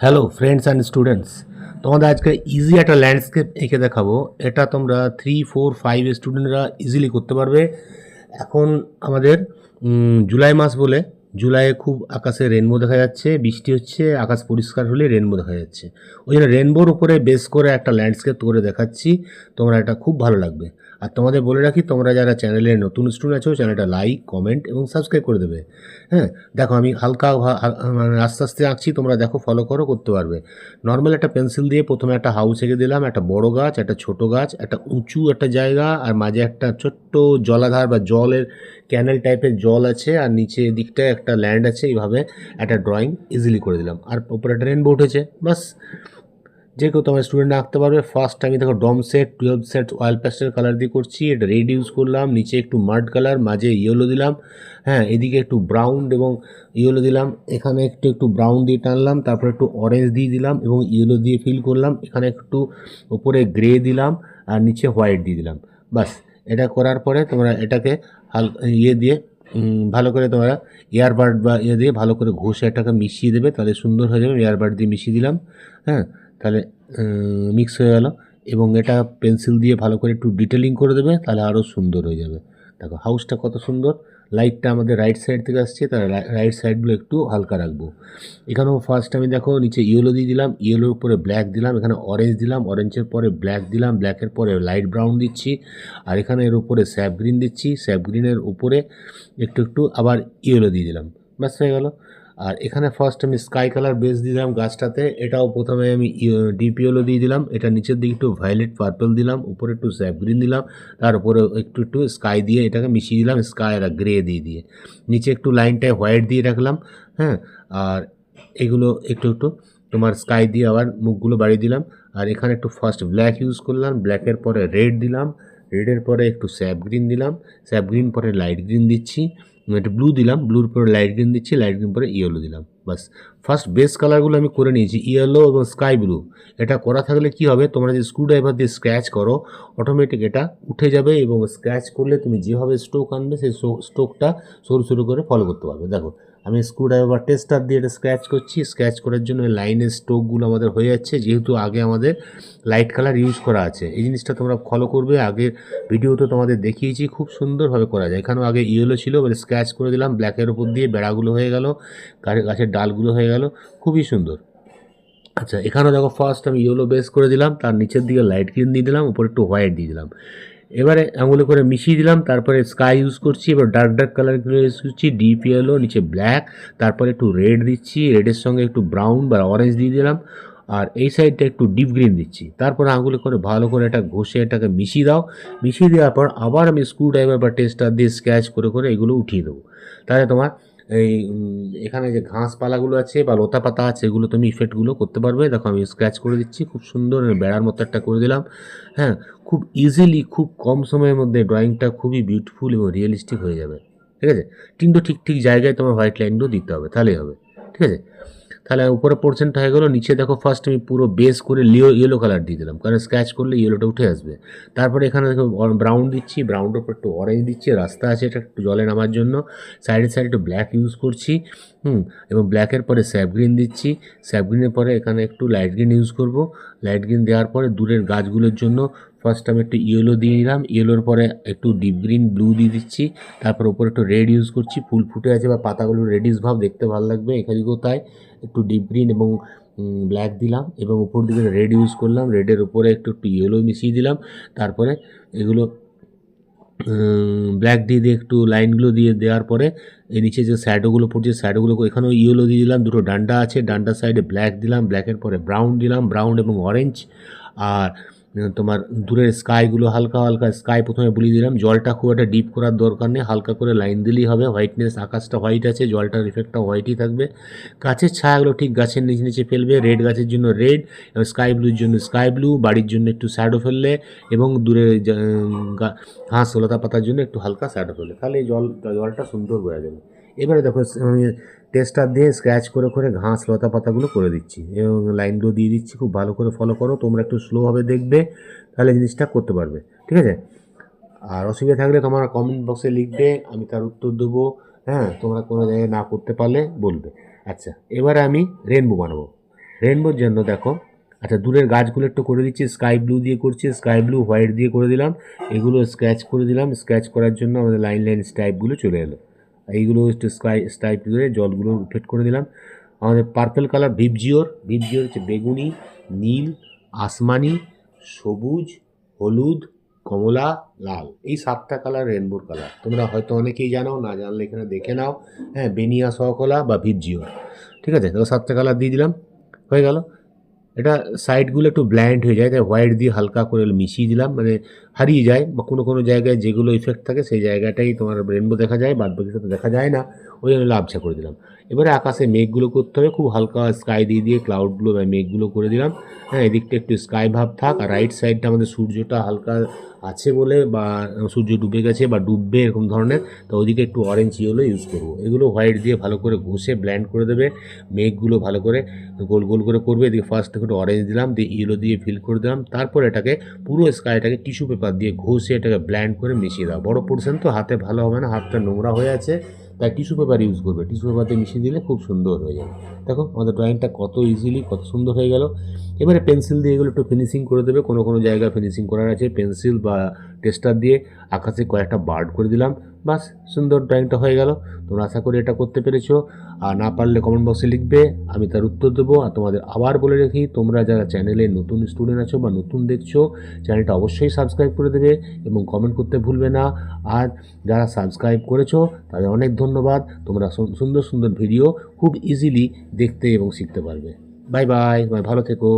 Hello friends and students, তোমাদের আজকে easy একটা ল্যান্ডস্কেপ এঁকে দেখাবো। এটা তোমরা 3, 4, 5 স্টুডেন্টরা ইজিলি করতে পারবে। এখন আমাদের জুলাই মাস বলে জুলাইয়ে খুব আকাশে রেনবো দেখা যাচ্ছে, বৃষ্টি হচ্ছে, আকাশ পরিষ্কার হলে রেনবো দেখা যাচ্ছে। ওই জন্য রেনবোর উপরে বেস করে একটা ল্যান্ডস্কেপ করে দেখাচ্ছি, তোমরা এটা খুব ভালো লাগবে। আর তোমাদের বলে রাখি, তোমরা যারা চ্যানেলে নতুন স্টুডেন্ট আছো চ্যানেলটা লাইক, কমেন্ট এবং সাবস্ক্রাইব করে দেবে। হ্যাঁ, দেখো আমি হালকা মানে আস্তে আস্তে আঁকছি, তোমরা দেখো ফলো করো, করতে পারবে। নর্মাল একটা পেন্সিল দিয়ে প্রথমে একটা হাউস এঁকে দিলাম, একটা বড় গাছ, একটা ছোট গাছ, একটা উঁচু একটা জায়গা, আর মাঝে একটা ছোট্ট জলাধার বা জলের ক্যানেল টাইপের জল আছে, আর নিচে দিকটায় একটা ল্যান্ড আছে। এইভাবে একটা ড্রয়িং ইজিলি করে দিলাম, আর উপরে একটা রেনবো উঠেছে। বাস, যে কেউ তোমার স্টুডেন্ট আঁকতে পারবে। ফার্স্ট আমি দেখো Doms set 12 set oil pastel colour দিয়ে করছি। এটা রেড ইউজ করলাম, নিচে একটু মাড কালার, মাঝে ইয়েলো দিলাম। হ্যাঁ, এদিকে একটু ব্রাউন এবং ইয়েলো দিলাম, এখানে একটু ব্রাউন দিয়ে টানলাম, তারপর একটু অরেঞ্জ দিয়ে দিলাম এবং ইয়েলো দিয়ে ফিল করলাম। এখানে একটু উপরে গ্রে দিলাম আর নিচে হোয়াইট দিয়ে দিলাম। বাস, এটা করার পরে তোমরা এটাকে ইয়ে দিয়ে ভালো করে তোমরা এয়ারবাড বা ইয়ে দিয়ে ভালো করে ঘষে এটাকে মিশিয়ে দেবে, তাহলে সুন্দর হয়ে যাবে। এয়ারবাড দিয়ে মিশিয়ে দিলাম। হ্যাঁ, তাহলে মিক্স হয়ে গেল। এবং এটা পেন্সিল দিয়ে ভালো করে একটু ডিটেলিং করে দেবে, তাহলে আরও সুন্দর হয়ে যাবে। দেখো হাউসটা কত সুন্দর। লাইটটা আমাদের রাইট সাইড থেকে আসছে, তাহলে রাইট সাইডগুলো একটু হালকা রাখবো। এখানেও ফার্স্ট আমি দেখো নিচে ইয়েলো দিয়ে দিলাম, ইয়েলোর উপরে ব্ল্যাক দিলাম, এখানে অরেঞ্জ দিলাম, অরেঞ্জের পরে ব্ল্যাক দিলাম, ব্ল্যাকের পরে লাইট ব্রাউন দিচ্ছি, আর এখানে এর উপরে স্যাপ গ্রিন দিচ্ছি, স্যাপ গ্রিনের উপরে একটু আবার ইয়েলো দিয়ে দিলাম। ব্যাস হয়ে গেল। আর এখানে ফার্স্ট আমি স্কাই কালার বেস দিলাম গাছটাতে, এটাও প্রথমে আমি ডিপ ইয়েলো দিয়ে দিলাম, এটা নিচের দিকে একটু ভায়োলেট পার্পল দিলাম, উপরে একটু স্যাপ গ্রিন দিলাম, তার উপরে একটু স্কাই দিয়ে এটাকে মিশিয়ে দিলাম, স্কাই আর গ্রে দিয়ে নিচে একটু লাইনটায় হোয়াইট দিয়ে রাখলাম। হ্যাঁ, আর এগুলো একটু তোমার স্কাই দিয়ে আবার মুখগুলো বাড়িয়ে দিলাম। আর এখানে একটু ফার্স্ট ব্ল্যাক ইউজ করলাম, ব্ল্যাকের পরে রেড দিলাম, রেডের পরে একটু স্যাপ গ্রিন দিলাম, স্যাপ গ্রিন পরে লাইট গ্রিন দিচ্ছি, একটু ব্লু দিলাম, ব্লুর পরে লাইট গ্রিন দিচ্ছি, লাইট গ্রিন পরে ইয়েলো দিলাম। বাস, ফার্স্ট বেস কালারগুলো আমি করে নিয়েছি, ইয়েলো এবং স্কাই ব্লু। এটা করা থাকলে কি হবে, তোমরা যদি স্ক্রুড্রাইভার দিয়ে স্ক্র্যাচ করো, অটোমেটিক এটা উঠে যাবে, এবং স্ক্র্যাচ করলে তুমি যেভাবে স্ট্রোক আনবে সেই স্ট্রোকটা সরু সরু করে ফলো করতে পারবে। দেখো আমি স্ক্রুড্রাইভার টেস্টার দিয়ে এটা স্ক্র্যাচ করছি। স্ক্র্যাচ করার জন্য লাইনের স্ট্রোকগুলো আমাদের হয়ে যাচ্ছে, যেহেতু আগে আমাদের লাইট কালার ইউজ করা আছে। এই জিনিসটা তোমরা ফলো করবে, আগের ভিডিওতে তোমাদের দেখিয়েছি, খুব সুন্দরভাবে করা যায়। এখানেও আগে ইয়েলো ছিল, বলে স্ক্র্যাচ করে দিলাম, ব্ল্যাকের উপর দিয়ে বেড়াগুলো হয়ে গেল, গাছের ডালগুলো হয়ে গেল, খুবই সুন্দর। আচ্ছা, এখানেও দেখো ফার্স্ট আমি ইয়েলো বেস করে দিলাম, তার নিচের দিকে লাইট গ্রিন দিয়ে দিলাম, উপরে একটু হোয়াইট দিয়ে দিলাম। এবারে আঙুলে করে মিশিয়ে দিলাম, তারপরে স্কাই ইউজ করছি, এবার ডার্ক কালারগুলো ইউজ করছি, ডিপ ইয়েলো, নিচে ব্ল্যাক, তারপরে একটু রেড দিচ্ছি, রেডের সঙ্গে একটু ব্রাউন বা অরেঞ্জ দিয়ে দিলাম, আর এই সাইডটা একটু ডিপ গ্রিন দিচ্ছি। তারপরে আঙুলে করে ভালো করে এটা ঘষে এটাকে মিশিয়ে দাও। মিশিয়ে দেওয়ার পর আবার আমি স্ক্রু ড্রাইভার বা টেস্টার দিয়ে স্ক্র্যাচ করে এগুলো উঠিয়ে দেবো। তাহলে তোমার এই এখানে যে ঘাসপালাগুলো আছে বা লতা পাতা আছে, এগুলো তুমি ইফেক্টগুলো করতে পারবে। দেখো আমি স্ক্র্যাচ করে দিচ্ছি, খুব সুন্দর বেড়ার মতো একটা করে দিলাম। হ্যাঁ, খুব ইজিলি, খুব কম সময়ের মধ্যে ড্রয়িংটা খুবই বিউটিফুল এবং রিয়েলিস্টিক হয়ে যাবে। ঠিক আছে, কিন্তু ঠিক জায়গায় তোমার হোয়াইট লাইনগুলো দিতে হবে, তাহলেই হবে। ঠিক আছে, তাহলে উপরে পোর্শনটা হয়ে গেলো। নিচে দেখো ফার্স্ট আমি পুরো বেস করে ইয়েলো কালার দিয়ে দিলাম, কারণ স্ক্র্যাচ করলে ইয়েলোটা উঠে আসবে। তারপরে এখানে দেখো ব্রাউন দিচ্ছি, ব্রাউনের উপর একটু অরেঞ্জ দিচ্ছি, রাস্তা আছে এটা একটু জলে নামার জন্য, সাইডে একটু ব্ল্যাক ইউজ করছি। এবং ব্ল্যাকের পরে স্যাপ গ্রিন দিচ্ছি, স্যাপ গ্রিনের পরে এখানে একটু লাইট গ্রিন ইউজ করব। লাইট গ্রিন দেওয়ার পরে দূরের গাছগুলোর জন্য ফার্স্ট আমি একটু ইয়েলো দিয়ে নিলাম, ইয়েলোর পরে একটু ডিপ গ্রিন ব্লু দিয়ে দিচ্ছি, তারপর ওপরে একটু রেড ইউজ করছি, ফুল ফুটে আছে বা পাতাগুলো রেডিশ ভাব দেখতে ভালো লাগবে, এখানেও তাই একটু ডিপ গ্রিন এবং ব্ল্যাক দিলাম, এবং উপর দিকে রেড ইউজ করলাম, রেডের উপরে একটু ইয়েলো মিশিয়ে দিলাম। তারপরে এগুলো ব্ল্যাক দিয়ে একটু লাইনগুলো দিয়ে দেওয়ার পরে এই নিচে যে শ্যাডোগুলো পড়ছে, শ্যাডোগুলো এখানেও ইয়েলো দিয়ে দিলাম, দুটো ডান্ডা আছে, ডান্ডার সাইডে ব্ল্যাক দিলাম, ব্ল্যাকের পরে ব্রাউন দিলাম, ব্রাউন এবং অরেঞ্জ। আর তোমার দূরের স্কাইগুলো হালকা স্কাই প্রথমে বলিয়ে দিলাম। জলটা খুব একটা ডিপ করার দরকার নেই, হালকা করে লাইন দিলেই হবে। হোয়াইটনেস, আকাশটা হোয়াইট আছে, জলটার ইফেক্টটা হোয়াইটই থাকবে। গাছের ছায়াগুলো ঠিক গাছের নিচে ফেলবে, রেড গাছের জন্য রেড, এবং স্কাই ব্লুর জন্য স্কাই ব্লু, বাড়ির জন্য একটু শ্যাডো ফেললে, এবং দূরে ঘাস লতা পাতার জন্য একটু হালকা শ্যাডো ফেললে, তাহলে জলটা সুন্দর বোঝা যাবে। এবারে দেখো আমি টেস্টার দিয়ে স্ক্র্যাচ করে ঘাস লতা পাতাগুলো করে দিচ্ছি এবং লাইনগুলো দিয়ে দিচ্ছি। খুব ভালো করে ফলো করো, তোমরা একটু স্লোভাবে দেখবে, তাহলে জিনিসটা করতে পারবে। ঠিক আছে, আর অসুবিধা থাকলে তোমার কমেন্ট বক্সে লিখবে, আমি তার উত্তর দেবো। হ্যাঁ, তোমরা কোনো জায়গায় না করতে পারলে বলবে। আচ্ছা, এবারে আমি রেনবো বানাবো। রেনবোর জন্য দেখো, আচ্ছা দূরের গাছগুলো একটু করে দিচ্ছি, স্কাই ব্লু দিয়ে করছি, স্কাই ব্লু হোয়াইট দিয়ে করে দিলাম, এগুলো স্কেচ করে দিলাম। স্কেচ করার জন্য আমাদের লাইন লাইন স্টাইপগুলো চলে এলো, এইগুলো একটু স্টাইপ করে জলগুলো রিফ্লেক্ট করে দিলাম। আমাদের পার্পল কালার ভিপজিওর হচ্ছে বেগুনি, নীল, আসমানি, সবুজ, হলুদ, কমলা, লাল, এই 7টা কালার রেনবোর কালার। তোমরা হয়তো অনেকেই জানো, না জানলে এখানে দেখে নাও। হ্যাঁ, বেনিয়া সহকলা বা ভিপজিওর, ঠিক আছে। তো 7টা কালার দিয়ে দিলাম, হয়ে গেল। এটা সাইডগুলো একটু ব্ল্যান্ড হয়ে যায়, তাই হোয়াইট দিয়ে হালকা করে মিশিয়ে দিলাম, মানে হারিয়ে যায় বা কোনো কোনো জায়গায় যেগুলো ইফেক্ট থাকে সেই জায়গাটাই তোমার রেনবো দেখা যায়, বাদ বাকিটা তো দেখা যায় না, ওই জন্য লাভঝা করে দিলাম। এবারে আকাশে মেঘগুলো করতে হবে, খুব হালকা স্কাই দিয়ে দিয়ে ক্লাউডগুলো বা মেঘগুলো করে দিলাম। হ্যাঁ, এদিকটা একটু স্কাই ভাব থাক, আর রাইট সাইডটা আমাদের সূর্যটা হালকা আছে বলে, বা সূর্য ডুবে গেছে বা ডুববে এরকম ধরনের, তো ওইদিকে একটু অরেঞ্জ ইয়েলো ইউজ করবো। এগুলো হোয়াইট দিয়ে ভালো করে ঘষে ব্ল্যান্ড করে দেবে, মেঘগুলো ভালো করে গোল গোল করে করবে। এদিকে ফার্স্ট একটু অরেঞ্জ দিলাম, দিয়ে ইয়েলো দিয়ে ফিল করে দিলাম, তারপর এটাকে পুরো স্কাইটাকে টিস্যু পেপার দিয়ে ঘষে এটাকে ব্ল্যান্ড করে মিশিয়ে দাও। বড় পোর্শন তো হাতে ভালো হবে না, হাতটা নোংরা হয়ে আছে, তাই টিস্যু পেপার ইউজ করবে। টিস্যু পেপার দিয়ে মিশিয়ে দিলে খুব সুন্দর হয়ে যাবে। দেখো আমাদের ড্রয়িংটা কত ইজিলি, কত সুন্দর হয়ে গেল। এবারে পেন্সিল দিয়ে এগুলো একটু ফিনিশিং করে দেবে, কোনো কোনো জায়গায় ফিনিশিং করার আছে, পেন্সিল বা টেস্টার দিয়ে আকাশে কয়েকটা বার্ড করে দিলাম, বাস সুন্দর ড্রয়িংটা হয়ে গেল। তোমরা আশা করি এটা করতে পেরেছো, আর না পারলে কমেন্ট বক্সে লিখবে, আমি তার উত্তর দেবো। আর তোমাদের আবার বলে রাখি, তোমরা যারা চ্যানেলে নতুন স্টুডেন্ট আছো বা নতুন দেখছো, চ্যানেলটা অবশ্যই সাবস্ক্রাইব করে দেবে এবং কমেন্ট করতে ভুলবে না। আর যারা সাবস্ক্রাইব করেছো তাদের অনেক ধন্যবাদ। তোমরা সুন্দর সুন্দর ভিডিও খুব ইজিলি দেখতে এবং শিখতে পারবে। বাই বাই, ভালো থেকো।